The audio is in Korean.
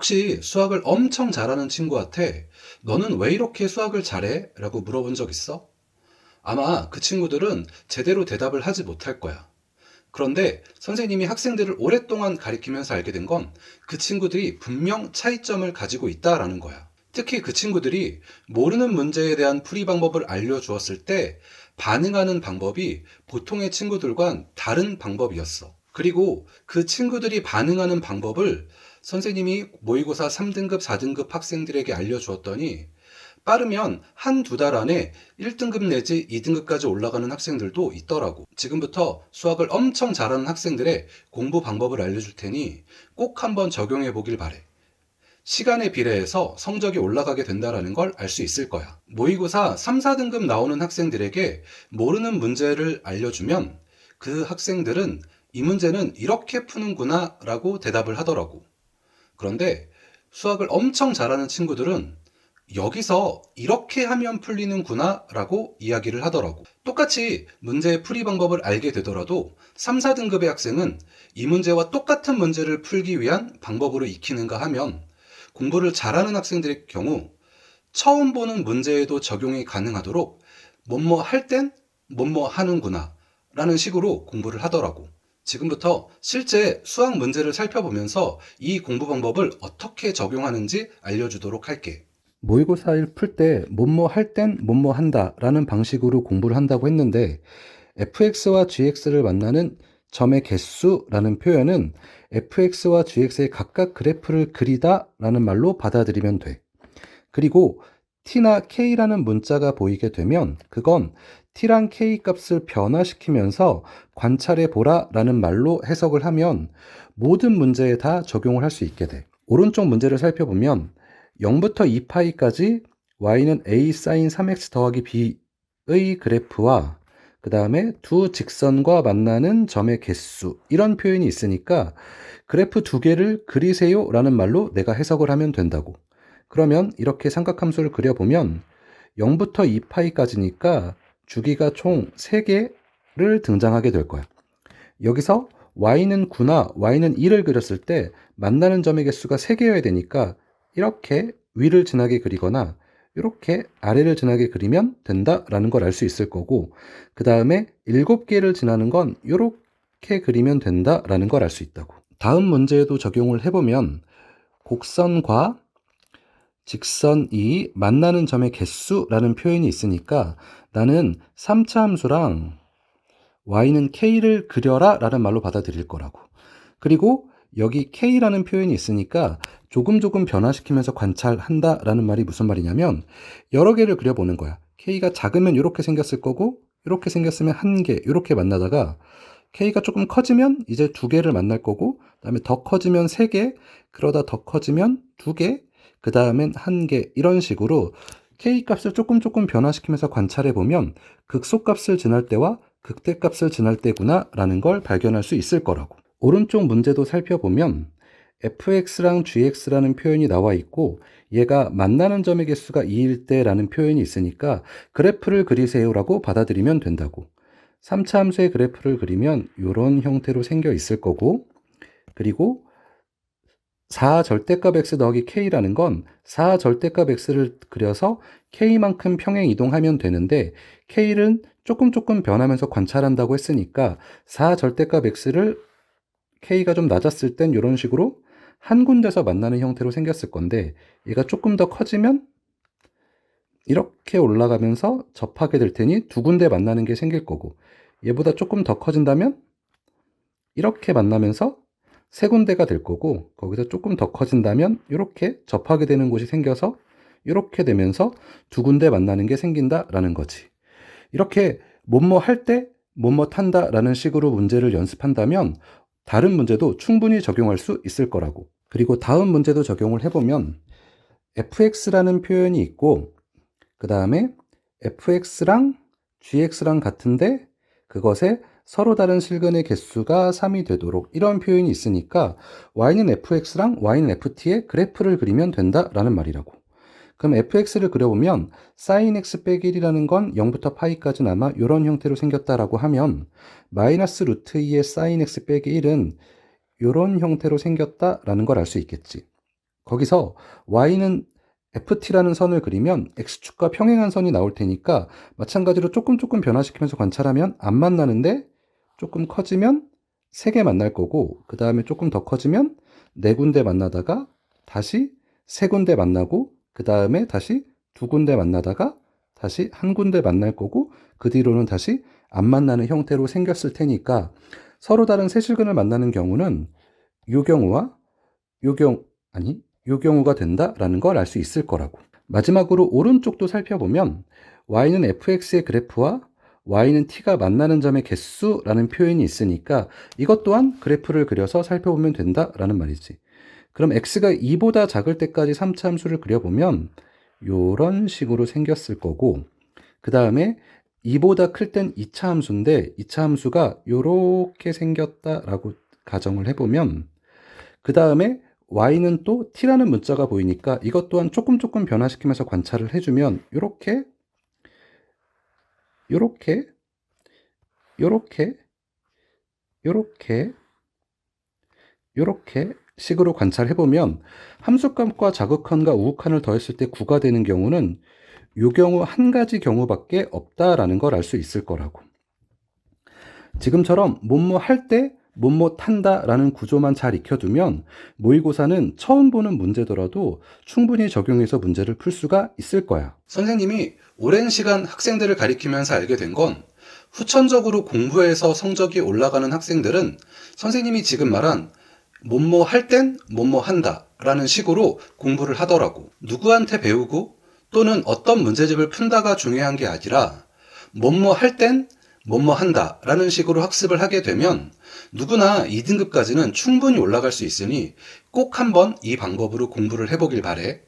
혹시 수학을 엄청 잘하는 친구한테 너는 왜 이렇게 수학을 잘해? 라고 물어본 적 있어? 아마 그 친구들은 제대로 대답을 하지 못할 거야. 그런데 선생님이 학생들을 오랫동안 가리키면서 알게 된 건 그 친구들이 분명 차이점을 가지고 있다라는 거야. 특히 그 친구들이 모르는 문제에 대한 풀이 방법을 알려주었을 때 반응하는 방법이 보통의 친구들과는 다른 방법이었어. 그리고 그 친구들이 반응하는 방법을 선생님이 모의고사 3등급, 4등급 학생들에게 알려주었더니 빠르면 한두 달 안에 1등급 내지 2등급까지 올라가는 학생들도 있더라고. 지금부터 수학을 엄청 잘하는 학생들의 공부 방법을 알려줄 테니 꼭 한번 적용해 보길 바래. 시간에 비례해서 성적이 올라가게 된다는 걸 알 수 있을 거야. 모의고사 3, 4등급 나오는 학생들에게 모르는 문제를 알려주면 그 학생들은 이 문제는 이렇게 푸는구나 라고 대답을 하더라고. 그런데 수학을 엄청 잘하는 친구들은 여기서 이렇게 하면 풀리는구나 라고 이야기를 하더라고. 똑같이 문제의 풀이 방법을 알게 되더라도 3, 4등급의 학생은 이 문제와 똑같은 문제를 풀기 위한 방법으로 익히는가 하면 공부를 잘하는 학생들의 경우 처음 보는 문제에도 적용이 가능하도록 뭐뭐 할 땐 뭐뭐 하는구나 라는 식으로 공부를 하더라고. 지금부터 실제 수학 문제를 살펴보면서 이 공부 방법을 어떻게 적용하는지 알려주도록 할게. 모의고사를 풀 때 뭐뭐 할 땐 뭐뭐 한다 라는 방식으로 공부를 한다고 했는데 fx와 gx를 만나는 점의 개수라는 표현은 fx와 gx의 각각 그래프를 그리다 라는 말로 받아들이면 돼. 그리고 t나 k라는 문자가 보이게 되면 그건 t랑 k 값을 변화시키면서 관찰해 보라 라는 말로 해석을 하면 모든 문제에 다 적용을 할 수 있게 돼. 오른쪽 문제를 살펴보면 0부터 2파이까지 y는 a sin 3x 더하기 b의 그래프와 그 다음에 두 직선과 만나는 점의 개수 이런 표현이 있으니까 그래프 두 개를 그리세요 라는 말로 내가 해석을 하면 된다고. 그러면 이렇게 삼각함수를 그려보면 0부터 2파이까지니까 주기가 총 3개를 등장하게 될 거야. 여기서 y는 9나 y는 2를 그렸을 때 만나는 점의 개수가 3개여야 되니까 이렇게 위를 지나게 그리거나 이렇게 아래를 지나게 그리면 된다라는 걸 알 수 있을 거고, 그 다음에 7개를 지나는 건 이렇게 그리면 된다라는 걸 알 수 있다고. 다음 문제에도 적용을 해보면 곡선과 직선이 만나는 점의 개수라는 표현이 있으니까 나는 3차 함수랑 y는 k를 그려라 라는 말로 받아들일 거라고. 그리고 여기 k라는 표현이 있으니까 조금 변화시키면서 관찰한다 라는 말이 무슨 말이냐면 여러 개를 그려보는 거야. k가 작으면 이렇게 생겼을 거고 이렇게 생겼으면 1개 이렇게 만나다가 k가 조금 커지면 이제 2개를 만날 거고, 그 다음에 더 커지면 3개, 그러다 더 커지면 2개, 그 다음엔 1개 이런 식으로 k 값을 조금 변화시키면서 관찰해 보면 극소값을 지날 때와 극대값을 지날 때구나 라는 걸 발견할 수 있을 거라고. 오른쪽 문제도 살펴보면 fx랑 gx라는 표현이 나와 있고 얘가 만나는 점의 개수가 2일 때 라는 표현이 있으니까 그래프를 그리세요 라고 받아들이면 된다고. 3차 함수의 그래프를 그리면 이런 형태로 생겨 있을 거고, 그리고 4절대값 x 더하기 k라는 건 4절대값 x를 그려서 k만큼 평행 이동하면 되는데 k는 조금 변하면서 관찰한다고 했으니까 4절대값 x를 k가 좀 낮았을 땐 이런 식으로 한 군데서 만나는 형태로 생겼을 건데 얘가 조금 더 커지면 이렇게 올라가면서 접하게 될 테니 2군데 만나는 게 생길 거고, 얘보다 조금 더 커진다면 이렇게 만나면서 3군데가 될 거고, 거기서 조금 더 커진다면 이렇게 접하게 되는 곳이 생겨서 이렇게 되면서 2군데 만나는 게 생긴다라는 거지. 이렇게 뭐뭐 할 때 뭐뭐 탄다라는 식으로 문제를 연습한다면 다른 문제도 충분히 적용할 수 있을 거라고. 그리고 다음 문제도 적용을 해보면 fx라는 표현이 있고 그 다음에 fx랑 gx랑 같은데 그것에 서로 다른 실근의 개수가 3이 되도록 이런 표현이 있으니까 y는 fx랑 y는 ft의 그래프를 그리면 된다라는 말이라고. 그럼 fx를 그려보면 sin x 빼기 1이라는 건 0부터 파이까지는 아마 이런 형태로 생겼다라고 하면 마이너스 루트 2의 sin x 빼기 1은 이런 형태로 생겼다라는 걸 알 수 있겠지. 거기서 y는 ft라는 선을 그리면 x축과 평행한 선이 나올 테니까 마찬가지로 조금 변화시키면서 관찰하면 안 만나는데 조금 커지면 3개 만날 거고, 그 다음에 조금 더 커지면 4군데 만나다가 다시 3군데 만나고, 그 다음에 다시 2군데 만나다가 다시 1군데 만날 거고, 그 뒤로는 다시 안 만나는 형태로 생겼을 테니까 서로 다른 세실근을 만나는 경우는 요 경우와 요 경우가 된다라는 걸 알 수 있을 거라고. 마지막으로 오른쪽도 살펴보면 y는 fx의 그래프와 y는 t가 만나는 점의 개수라는 표현이 있으니까 이것 또한 그래프를 그려서 살펴보면 된다라는 말이지. 그럼 x가 2보다 작을 때까지 3차 함수를 그려보면 이런 식으로 생겼을 거고, 그 다음에 2보다 클 땐 2차 함수인데 2차 함수가 이렇게 생겼다라고 가정을 해보면, 그 다음에 y는 또 t라는 문자가 보이니까 이것 또한 조금 변화시키면서 관찰을 해주면 요렇게 식으로 관찰해보면 함수값과 자극한과 우극한을 더했을 때 9가 되는 경우는 요 경우 한 가지 경우밖에 없다라는 걸 알 수 있을 거라고. 지금처럼 뭐뭐 할 때 뭐뭐 탄다라는 구조만 잘 익혀두면 모의고사는 처음 보는 문제더라도 충분히 적용해서 문제를 풀 수가 있을 거야. 선생님이 오랜 시간 학생들을 가리키면서 알게 된 건, 후천적으로 공부해서 성적이 올라가는 학생들은 선생님이 지금 말한 뭐뭐 할 땐 뭐뭐 한다 라는 식으로 공부를 하더라고. 누구한테 배우고 또는 어떤 문제집을 푼다가 중요한 게 아니라 뭐뭐 할 땐 뭐뭐 한다 라는 식으로 학습을 하게 되면 누구나 2등급까지는 충분히 올라갈 수 있으니 꼭 한번 이 방법으로 공부를 해보길 바래.